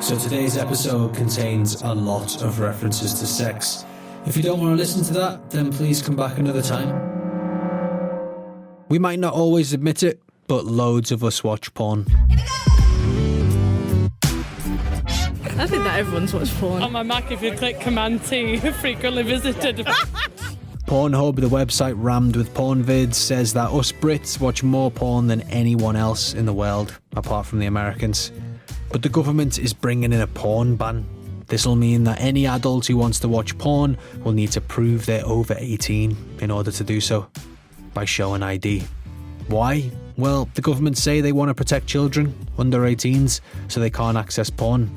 So today's episode contains a lot of references to sex. If you don't want to listen to that, then please come back another time. We might not always admit it, but loads of us watch porn. I think that everyone's watched porn. On my Mac, if you click Command T, frequently visited. Pornhub, the website rammed with porn vids, says that us Brits watch more porn than anyone else in the world, apart from the Americans. But the government is bringing in a porn ban. This will mean that any adult who wants to watch porn will need to prove they're over 18 in order to do so, by showing ID. Why? Well, the government say they want to protect children under 18s so they can't access porn.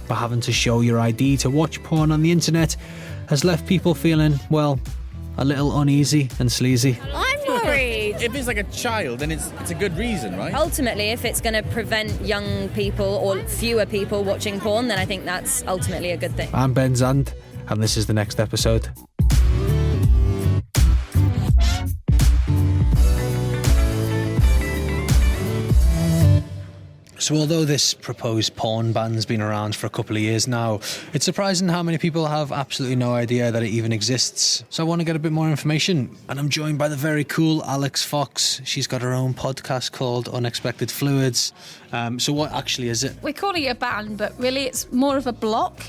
But having to show your ID to watch porn on the internet has left people feeling, well, a little uneasy and sleazy. I'm worried. If it's like a child, then it's a good reason, right? Ultimately, if it's going to prevent young people or fewer people watching porn, then I think that's ultimately a good thing. I'm Ben Zand, and this is The Next Episode. So although this proposed porn ban's been around for a couple of years now, it's surprising how many people have absolutely no idea that it even exists. So I want to get a bit more information, and I'm joined by the very cool Alix Fox. She's got her own podcast called Unexpected Fluids. So what actually is it? We're calling it a ban, but really it's more of a block.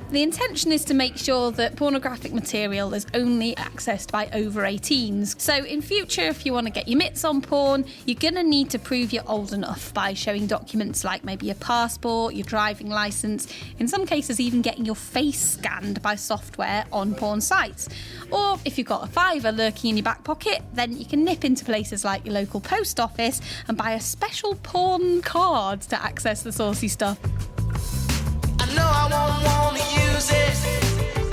The intention is to make sure that pornographic material is only accessed by over 18s. So in future, if you want to get your mitts on porn, you're going to need to prove you're old enough by showing documents like maybe your passport, your driving licence, in some cases even getting your face scanned by software on porn sites. Or if you've got a fiver lurking in your back pocket, then you can nip into places like your local post office and buy a special porn card to access the saucy stuff. I know I won't want to use it.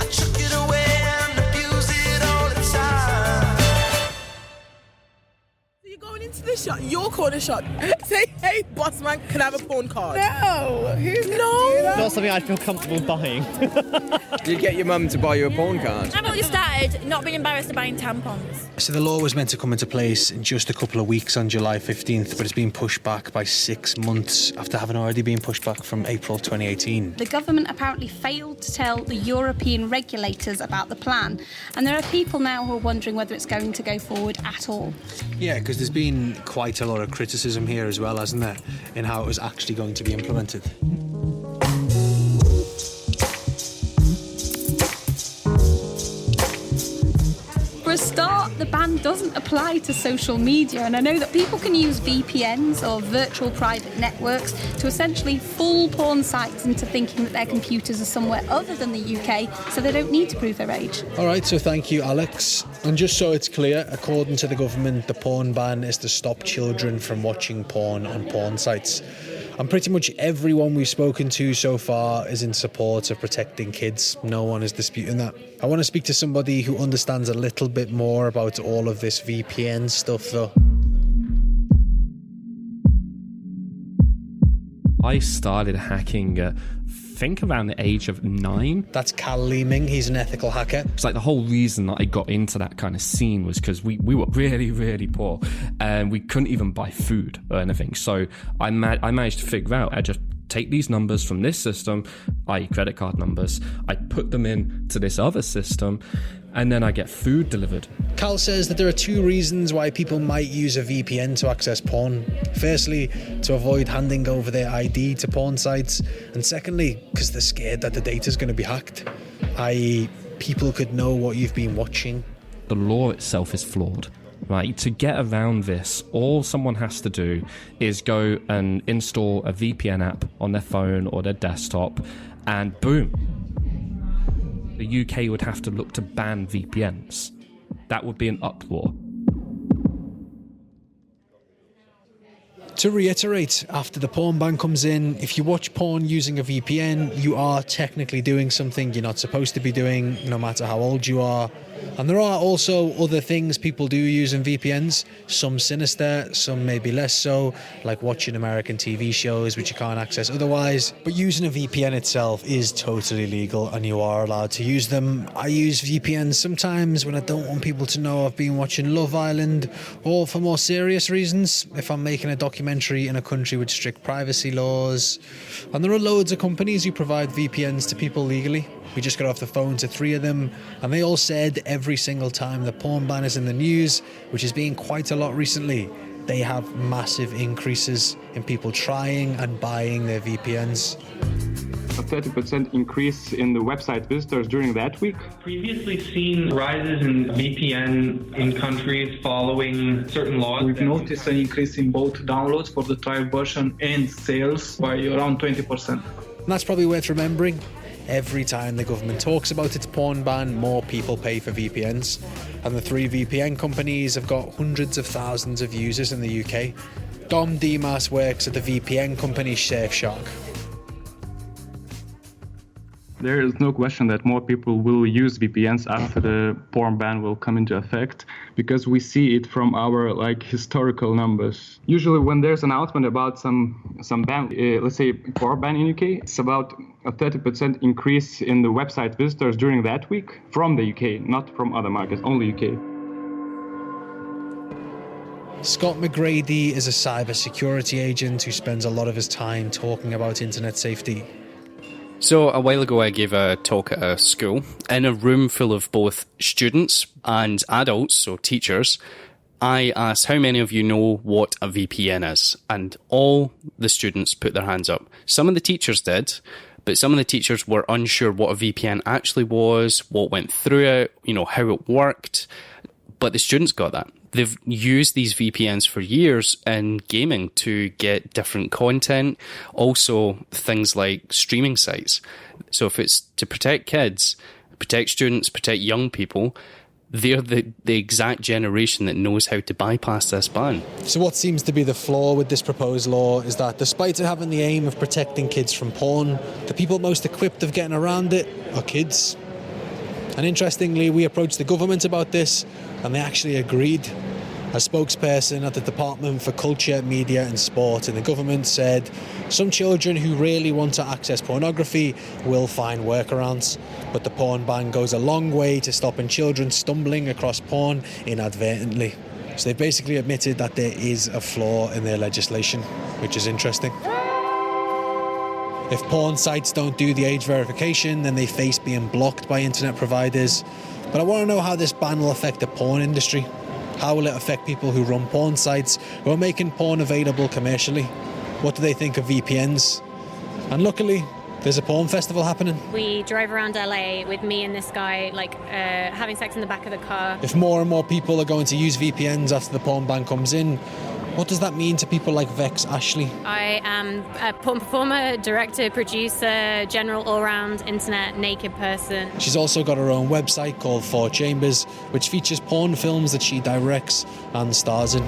I chuck it away and abuse it all the time. You're going into the shop, your corner shop, say, hey, boss man, can I have a porn card? No, who's gonna do that? Not something I'd feel comfortable buying. Do you get your mum to buy you a porn card? I've already started not being embarrassed of buying tampons. So the law was meant to come into place in just a couple of weeks on July 15th, but it's been pushed back by 6 months after having already been pushed back from April 2018. The government apparently failed to tell the European regulators about the plan, and there are people now who are wondering whether it's going to go forward at all. Yeah, because there's been quite a lot of criticism here as well, hasn't there, in how it was actually going to be implemented. For a start, the ban doesn't apply to social media, and I know that people can use VPNs or virtual private networks to essentially fool porn sites into thinking that their computers are somewhere other than the UK, so they don't need to prove their age. All right, so thank you, Alex. And just so it's clear, according to the government, the porn ban is to stop children from watching porn on porn sites. And pretty much everyone we've spoken to so far is in support of protecting kids. No one is disputing that. I want to speak to somebody who understands a little bit more about all of this VPN stuff, though. I started hacking at, I think, around the age of 9. That's Cal Leeming. He's an ethical hacker. It's like the whole reason that I got into that kind of scene was because we were really, really poor and we couldn't even buy food or anything. So I managed to figure out, I just take these numbers from this system, i.e. credit card numbers, I put them into this other system, and then I get food delivered. Cal says that there are 2 reasons why people might use a VPN to access porn. Firstly, to avoid handing over their ID to porn sites, and secondly, because they're scared that the data's going to be hacked, i.e. people could know what you've been watching. The law itself is flawed. Right, to get around this, all someone has to do is go and install a VPN app on their phone or their desktop, and boom, the UK would have to look to ban VPNs. That would be an uproar. To reiterate, after the porn ban comes in, if you watch porn using a VPN, you are technically doing something you're not supposed to be doing, no matter how old you are. And there are also other things people do using VPNs, some sinister, some maybe less so, like watching American TV shows which you can't access otherwise. But using a VPN itself is totally legal and you are allowed to use them. I use VPNs sometimes when I don't want people to know I've been watching Love Island, or for more serious reasons, if I'm making a documentary rudimentary in a country with strict privacy laws. And there are loads of companies who provide VPNs to people legally. We just got off the phone to 3 of them, and they all said every single time the porn ban is in the news, which has been quite a lot recently, they have massive increases in people trying and buying their VPNs. A 30% increase in the website visitors during that week. Previously seen rises in VPN in countries following certain laws. We've noticed an increase in both downloads for the trial version and sales by around 20%. And that's probably worth remembering. Every time the government talks about its porn ban, more people pay for VPNs. And the 3 VPN companies have got hundreds of thousands of users in the UK. Dom Dimas works at the VPN company Surfshark. There is no question that more people will use VPNs after the porn ban will come into effect, because we see it from our historical numbers. Usually when there's an announcement about some ban, let's say porn ban in UK, it's about a 30% increase in the website visitors during that week from the UK, not from other markets, only UK. Scott McGrady is a cybersecurity agent who spends a lot of his time talking about internet safety. So a while ago I gave a talk at a school in a room full of both students and adults, so teachers. I asked how many of you know what a VPN is, and all the students put their hands up. Some of the teachers did, but some of the teachers were unsure what a VPN actually was, what went through it, how it worked. But the students got that. They've used these VPNs for years in gaming to get different content, also things like streaming sites. So if it's to protect kids, protect students, protect young people, they're the exact generation that knows how to bypass this ban. So what seems to be the flaw with this proposed law is that despite it having the aim of protecting kids from porn, the people most equipped of getting around it are kids. And interestingly, we approached the government about this, and they actually agreed. A spokesperson at the Department for Culture, Media and Sport in the government said some children who really want to access pornography will find workarounds, but the porn ban goes a long way to stopping children stumbling across porn inadvertently. So they've basically admitted that there is a flaw in their legislation, which is interesting. If porn sites don't do the age verification, then they face being blocked by internet providers. But I want to know how this ban will affect the porn industry. How will it affect people who run porn sites, who are making porn available commercially? What do they think of VPNs? And luckily, there's a porn festival happening. We drove around LA with me and this guy, having sex in the back of the car. If more and more people are going to use VPNs after the porn ban comes in, what does that mean to people like Vex Ashley? I am a porn performer, director, producer, general all-round internet naked person. She's also got her own website called 4 Chambers, which features porn films that she directs and stars in.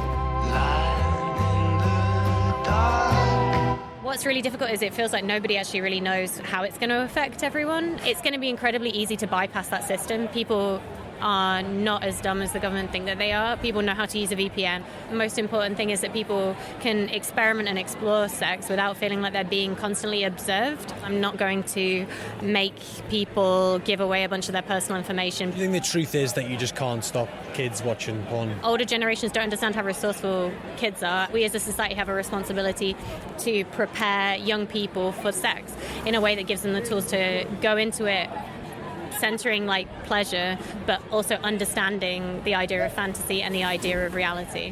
What's really difficult is it feels like nobody actually really knows how it's going to affect everyone. It's going to be incredibly easy to bypass that system. People are not as dumb as the government think that they are. People know how to use a VPN. The most important thing is that people can experiment and explore sex without feeling like they're being constantly observed. I'm not going to make people give away a bunch of their personal information. I think the truth is that you just can't stop kids watching porn. Older generations don't understand how resourceful kids are. We as a society have a responsibility to prepare young people for sex in a way that gives them the tools to go into it centering pleasure, but also understanding the idea of fantasy and the idea of reality.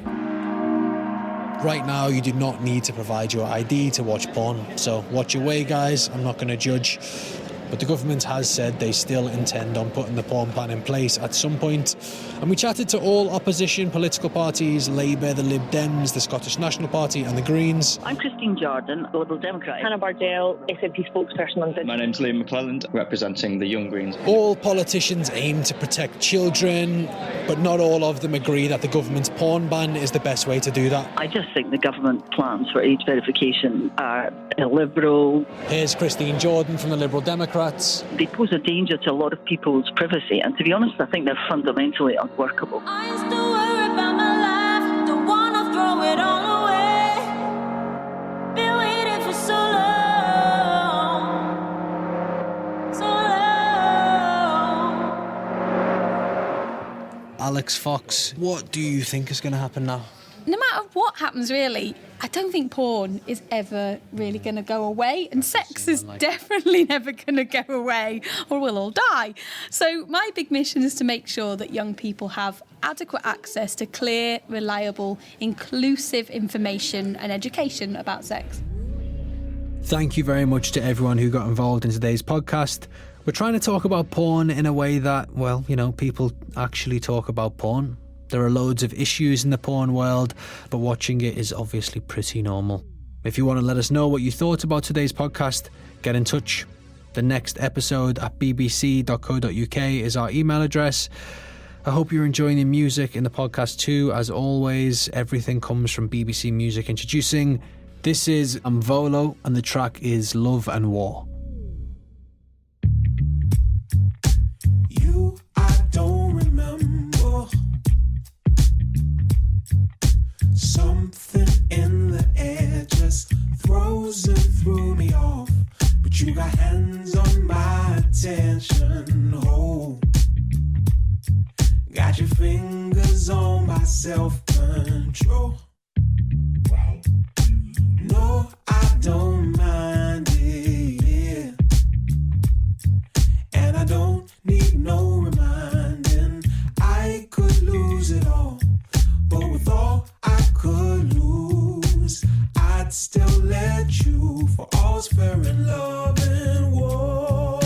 Right now, you do not need to provide your ID to watch porn, so watch your way, guys. I'm not going to judge. But the government has said they still intend on putting the porn ban in place at some point. And we chatted to all opposition political parties, Labour, the Lib Dems, the Scottish National Party and the Greens. I'm Christine Jordan, the Liberal Democrat. Hannah Bardale, SNP spokesperson on My name's Liam McClelland, representing the Young Greens. All politicians aim to protect children, but not all of them agree that the government's porn ban is the best way to do that. I just think the government plans for age verification are illiberal. Here's Christine Jordan from the Liberal Democrats. They pose a danger to a lot of people's privacy, and to be honest, I think they're fundamentally unworkable. I used to worry about my life, don't wanna throw it all away. Been waiting for so long, so long. Alix Fox, what do you think is going to happen now? No matter what happens, really, I don't think porn is ever really going to go away, and sex is definitely never going to go away, or we'll all die. So my big mission is to make sure that young people have adequate access to clear, reliable, inclusive information and education about sex. Thank you very much to everyone who got involved in today's podcast. We're trying to talk about porn in a way that, well, you know, people actually talk about porn. There are loads of issues in the porn world, but watching it is obviously pretty normal. If you want to let us know what you thought about today's podcast, get in touch. TheNextEpisode@bbc.co.uk is our email address. I hope you're enjoying the music in the podcast too. As always, everything comes from BBC Music Introducing. This is Volo, and the track is Love and War. I don't remember. Something in the air just throws and threw me off. But you got hands on my attention. Oh, got your fingers on my self-control. No, I don't mind it. And I don't need no reminding. I could lose it all. But with all I could lose, I'd still let you. For all's fair in love and war.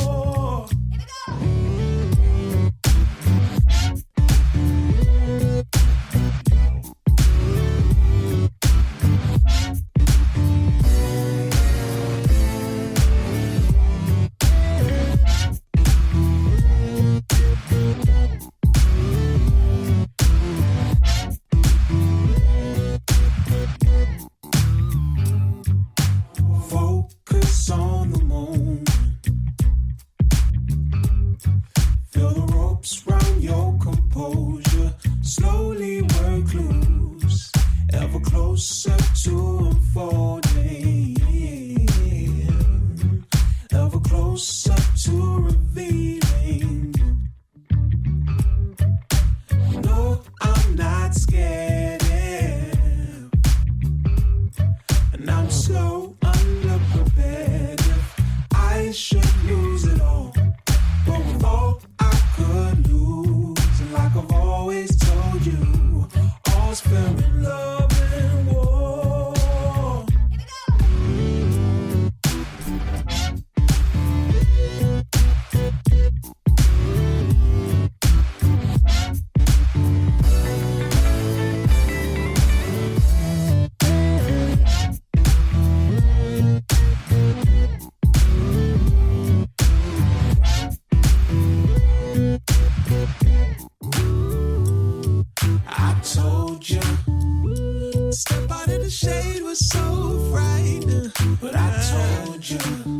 Focus on the moment. Feel the ropes round your composure. Slowly work loose. Ever closer to unfolding. Ever closer to revealing. No, I'm not scared. And I'm so underprepared. If I should lose it all, but with all I could lose, and like I've always told you, all's fair in love and war. I told you, step out of the shade was so frightening. But I told you,